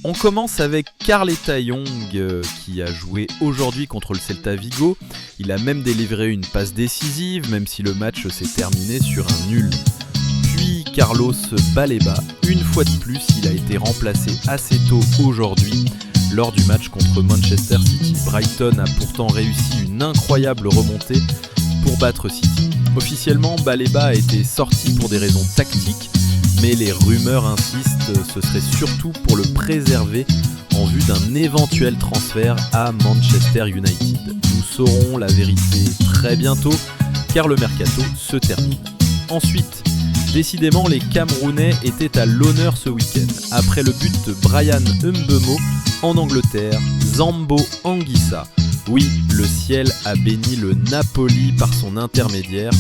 On commence avec Carleta Young qui a joué aujourd'hui contre le Celta Vigo. Il a même délivré une passe décisive, même si le match s'est terminé sur un nul. Puis Carlos Baleba, une fois de plus, il a été remplacé assez tôt aujourd'hui lors du match contre Manchester City. Brighton a pourtant réussi une incroyable remontée pour battre City. Officiellement, Baleba a été sorti pour des raisons tactiques, mais les rumeurs insistent, ce serait surtout pour le préserver en vue d'un éventuel transfert à Manchester United. Nous saurons la vérité très bientôt, car le mercato se termine. Ensuite, décidément, les Camerounais étaient à l'honneur ce week-end. Après le but de Brian Mbeumo en Angleterre, Zambo Anguissa. Oui, le ciel a béni le Napoli par son intermédiaire.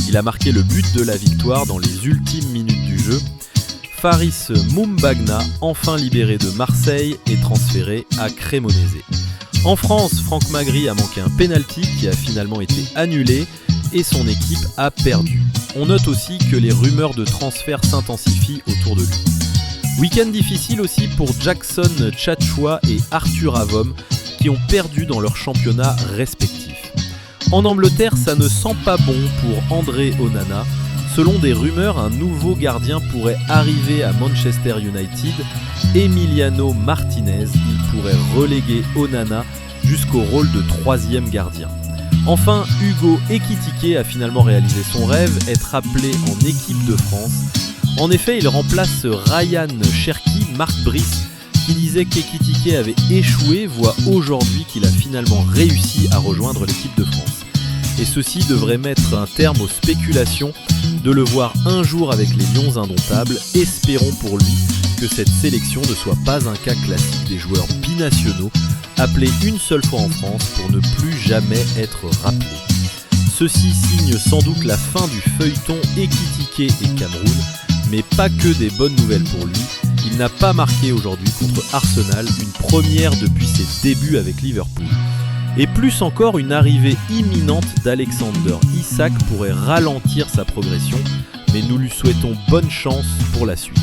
Il a marqué le but de la victoire dans les ultimes minutes du jeu. Faris Moumbagna, enfin libéré de Marseille, est transféré à Cremonese. En France, Franck Magri a manqué un penalty qui a finalement été annulé et son équipe a perdu. On note aussi que les rumeurs de transfert s'intensifient autour de lui. Week-end difficile aussi pour Jackson Tchatchoua et Arthur Avom qui ont perdu dans leurs championnats respectifs. En Angleterre, ça ne sent pas bon pour André Onana. Selon des rumeurs, un nouveau gardien pourrait arriver à Manchester United. Emiliano Martinez, il pourrait reléguer Onana jusqu'au rôle de troisième gardien. Enfin, Hugo Ekitike a finalement réalisé son rêve, être appelé en équipe de France. En effet, il remplace Ryan Cherki, Marc Brice, qui disait qu'Ekitike avait échoué, voit aujourd'hui qu'il a finalement réussi à rejoindre l'équipe de France. Et ceci devrait mettre un terme aux spéculations de le voir un jour avec les Lions indomptables. Espérons pour lui que cette sélection ne soit pas un cas classique des joueurs binationaux appelés une seule fois en France pour ne plus jamais être rappelés. Ceci signe sans doute la fin du feuilleton Ekitike et Cameroun, mais pas que des bonnes nouvelles pour lui. Il n'a pas marqué aujourd'hui contre Arsenal, une première depuis ses débuts avec Liverpool. Et plus encore, une arrivée imminente d'Alexander Isak pourrait ralentir sa progression, mais nous lui souhaitons bonne chance pour la suite.